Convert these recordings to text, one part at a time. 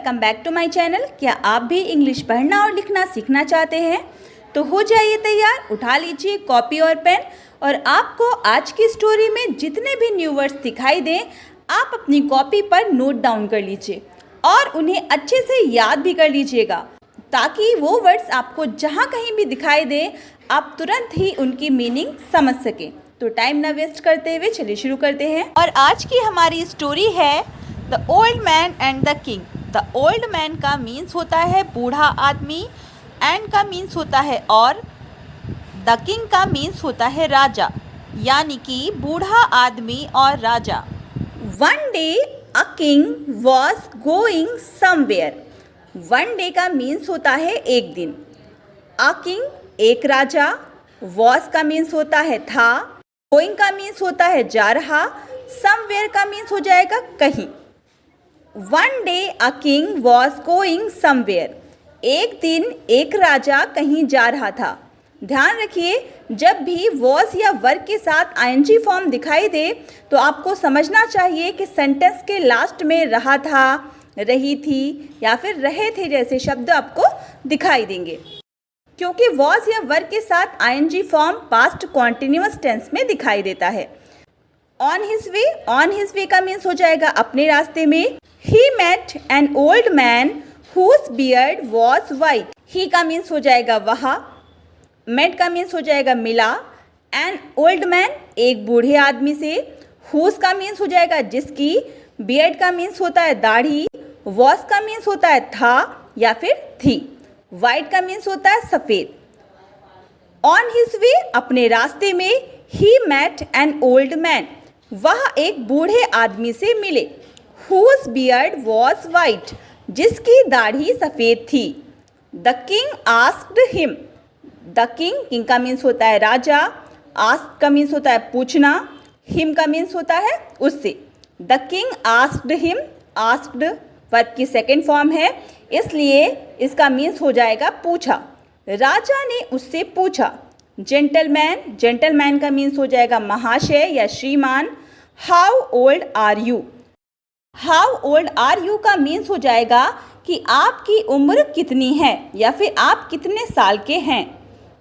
Welcome back to my channel. क्या आप भी इंग्लिश पढ़ना और लिखना सीखना चाहते हैं? तो हो जाइए तैयार, उठा लीजिए कॉपी और पेन और आपको आज की स्टोरी में जितने भी न्यू वर्ड्स दिखाई दें आप अपनी कॉपी पर नोट डाउन कर लीजिए और उन्हें अच्छे से याद भी कर लीजिएगा ताकि वो वर्ड्स आपको जहाँ कहीं भी दिखाई दें आप तुरंत ही उनकी मीनिंग समझ सकें। तो टाइम ना वेस्ट करते हुए चलिए शुरू करते हैं। और आज की हमारी स्टोरी है the old man and the king. The old man का मीन्स होता है बूढ़ा आदमी, एंड का मीन्स होता है और, द किंग का मीन्स होता है राजा, यानी कि बूढ़ा आदमी और राजा। One day a king was going somewhere. One day का मीन्स होता है एक दिन, अ किंग एक राजा, वॉज का मीन्स होता है था, गोइंग का मीन्स होता है जा रहा, समवेयर का मीन्स हो जाएगा कहीं। One day a king was going somewhere. एक दिन एक राजा कहीं जा रहा था। ध्यान रखिए, जब भी वॉज या वर्ब के साथ आईएनजी फॉर्म दिखाई दे तो आपको समझना चाहिए कि सेंटेंस के लास्ट में रहा था, रही थी या फिर रहे थे जैसे शब्द आपको दिखाई देंगे, क्योंकि वॉज या वर्ब के साथ ING form past continuous tense में दिखाई देता है। ऑन हिज वे का मीन्स हो जाएगा अपने रास्ते में। He met an old man whose beard was white. He का मीन्स हो जाएगा वहाँ, met का मीन्स हो जाएगा मिला, an old man एक बूढ़े आदमी से, whose का मीन्स हो जाएगा जिसकी, beard का मीन्स होता है दाढ़ी, was का मीन्स होता है था या फिर थी, white का मीन्स होता है सफ़ेद। On his way अपने रास्ते में, he met an old man वह एक बूढ़े आदमी से मिले, whose beard was white जिसकी दाढ़ी सफ़ेद थी। The king asked him। The king का मीन्स होता है राजा, ask का मीन्स होता है पूछना, him का मीन्स होता है उससे। The king asked him। asked verb की सेकेंड फॉर्म है इसलिए इसका मीन्स हो जाएगा पूछा। राजा ने उससे पूछा। जेंटलमैन का मीन्स हो जाएगा महाशय या श्रीमान। How old are you. How old are you का मीन्स हो जाएगा कि आपकी उम्र कितनी है या फिर आप कितने साल के हैं।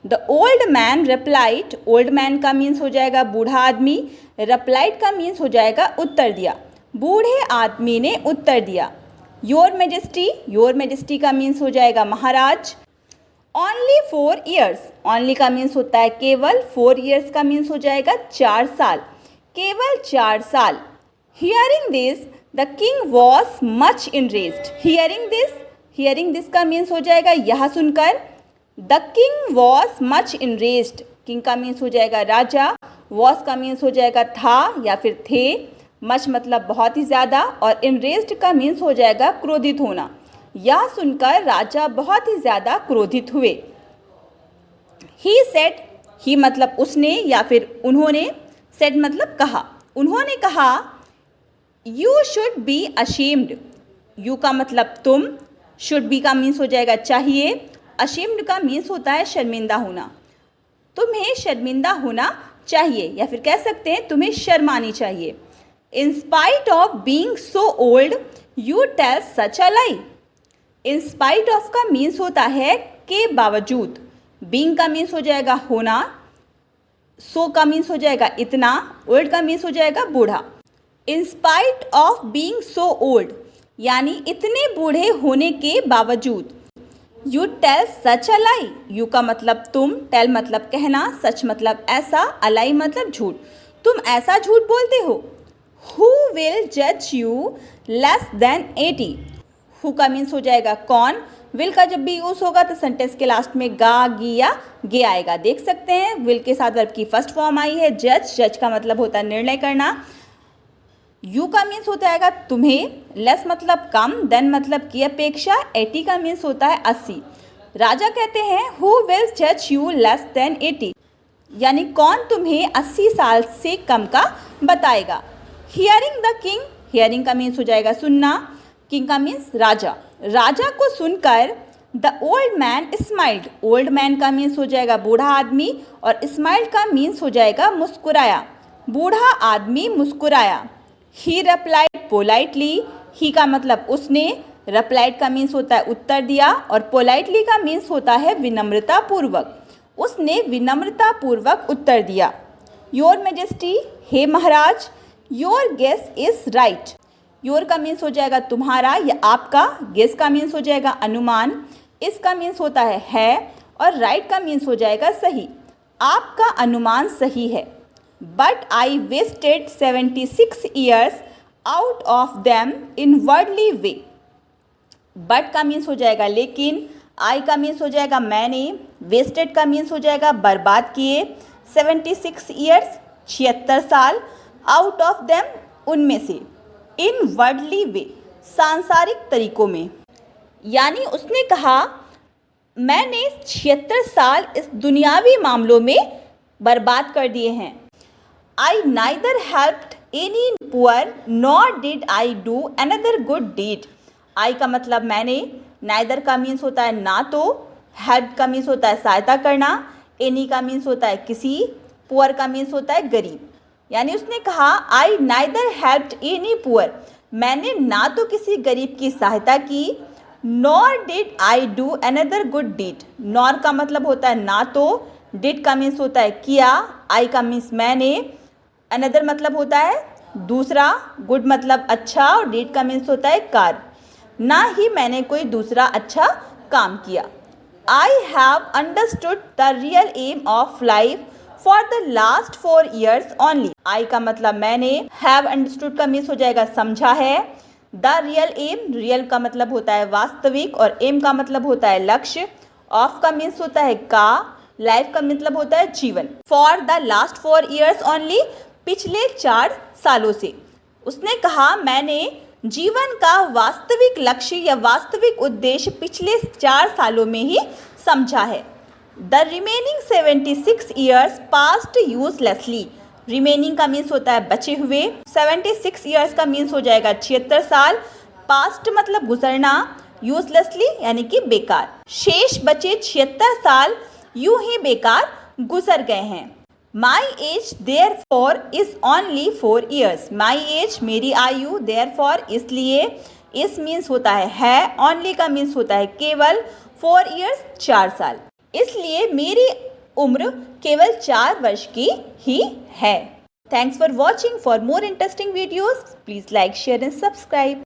The old man replied. Old man का मीन्स हो जाएगा बूढ़ा आदमी, रिप्लाइड का मीन्स हो जाएगा उत्तर दिया। बूढ़े आदमी ने उत्तर दिया। योर मेजेस्टी का मीन्स हो जाएगा महाराज। Only 4 years। ओनली का मीन्स होता है केवल, 4 years का मीन्स हो जाएगा 4 साल, केवल 4 साल। Hearing this the king was much enraged। Hearing this का मीन्स हो जाएगा यह सुनकर। The king was much enraged। King का मीन्स हो जाएगा राजा, वॉज का मीन्स हो जाएगा था या फिर थे, मच मतलब बहुत ही ज़्यादा और enraged का मीन्स हो जाएगा क्रोधित होना। यह सुनकर राजा बहुत ही ज़्यादा क्रोधित हुए। He said. ही मतलब उसने या फिर उन्होंने, सेड मतलब कहा। उन्होंने कहा you should be ashamed. You का मतलब तुम, शुड बी का मीन्स हो जाएगा चाहिए, अशेम्ड का मीन्स होता है शर्मिंदा होना। तुम्हें शर्मिंदा होना चाहिए या फिर कह सकते हैं तुम्हें शर्म आनी चाहिए। In spite of being so old you tell such a lie. In spite of का मीन्स होता है के बावजूद, बीइंग का मीन्स हो जाएगा होना, सो का मीन्स हो जाएगा इतना, ओल्ड का मीन्स हो जाएगा बूढ़ा। In spite of being so old यानी इतने बूढ़े होने के बावजूद। You tell such a lie. You का मतलब तुम, टेल मतलब कहना, सच मतलब ऐसा, अलाई मतलब झूठ। तुम ऐसा झूठ बोलते हो। हु विल जज यू लेस देन 80। हु का मीन्स हो जाएगा कौन। विल का जब भी यूज़ होगा तो सेंटेंस के लास्ट में गा, गी या गे आएगा। देख सकते हैं विल के साथ वर्ब की फर्स्ट फॉर्म आई है जज का मतलब होता है निर्णय करना। यू का मीन्स होता है तुम्हें, लेस मतलब कम, देन मतलब की अपेक्षा, 80 का मीन्स होता है 80। राजा कहते हैं हु विल जज यू लेस देन 80 यानी कौन तुम्हें 80 साल से कम का बताएगा। Hearing the king. हियरिंग का मीन्स हो जाएगा सुनना, किंग का मीन्स राजा। राजा को सुनकर the old man smiled. Old man का मीन्स हो जाएगा बूढ़ा आदमी और स्माइल्ड का मीन्स हो जाएगा मुस्कुराया। बूढ़ा आदमी मुस्कुराया। ही रिप्लाइड पोलाइटली। ही का मतलब उसने, रिप्लाइड का मीन्स होता है उत्तर दिया और पोलाइटली का मीन्स होता है विनम्रता पूर्वक। उसने विनम्रता पूर्वक उत्तर दिया। योर मैजेस्टी, हे महाराज, your guess is right. Your का मीन्स हो जाएगा तुम्हारा या आपका, गेस का मीन्स हो जाएगा अनुमान, इसका मीन्स होता है और राइट का मीन्स हो जाएगा सही। आपका अनुमान सही है। But I wasted 76 years out of them in worldly way. But का मीन्स हो जाएगा लेकिन, आई का मीन्स हो जाएगा मैंने, वेस्टेड का मीन्स हो जाएगा बर्बाद किए, 76 ईयर्स 76 साल, आउट ऑफ देम उनमें से, इन वर्ल्डली वे सांसारिक तरीकों में। यानी उसने कहा मैंने 76 साल इस दुनियावी मामलों में बर्बाद कर दिए हैं। I neither helped any poor nor did I do another good deed. I का मतलब मैंने, नाइदर का मीन्स होता है ना तो, हेल्प का मीन्स होता है सहायता करना, एनी का मीन्स होता है किसी, पुअर का मीन्स होता है गरीब। यानी उसने कहा I neither helped any poor, मैंने ना तो किसी गरीब की सहायता की, nor did I do another good deed. Nor का मतलब होता है ना तो, डिड का मीन्स होता है किया, आई का मीन्स मैंने, अनदर मतलब होता है दूसरा, गुड मतलब अच्छा और डीड का मीन्स होता है कार्य। ना ही मैंने कोई दूसरा अच्छा काम किया। I have understood the real aim of life for the last 4 years only. I का मतलब मैंने, हैव अंडरस्टूड का मीन्स हो जाएगा समझा है, द रियल एम, रियल का मतलब होता है वास्तविक और एम का मतलब होता है लक्ष्य, ऑफ का मीन्स होता है का, लाइफ का मतलब होता है जीवन। For the last 4 years only, पिछले 4 सालों से। उसने कहा मैंने जीवन का वास्तविक लक्ष्य या वास्तविक उद्देश्य पिछले 4 सालों में ही समझा है। The remaining 76 years past uselessly. Remaining का मीन्स होता है बचे हुए, 76 years का मीन्स हो जाएगा 76 साल, पास्ट मतलब गुजरना, यूजलेसली यानी कि बेकार। शेष बचे 76 साल यूं ही बेकार गुजर गए हैं। My age therefore is only 4 years। My age मेरी आयु, देयर फॉर इसलिए, इस मीन्स होता है, ओनली का मीन्स होता है केवल, 4 years 4 साल, इसलिए मेरी उम्र केवल 4 वर्ष की ही है। Thanks for watching. For more interesting videos please like, share and subscribe.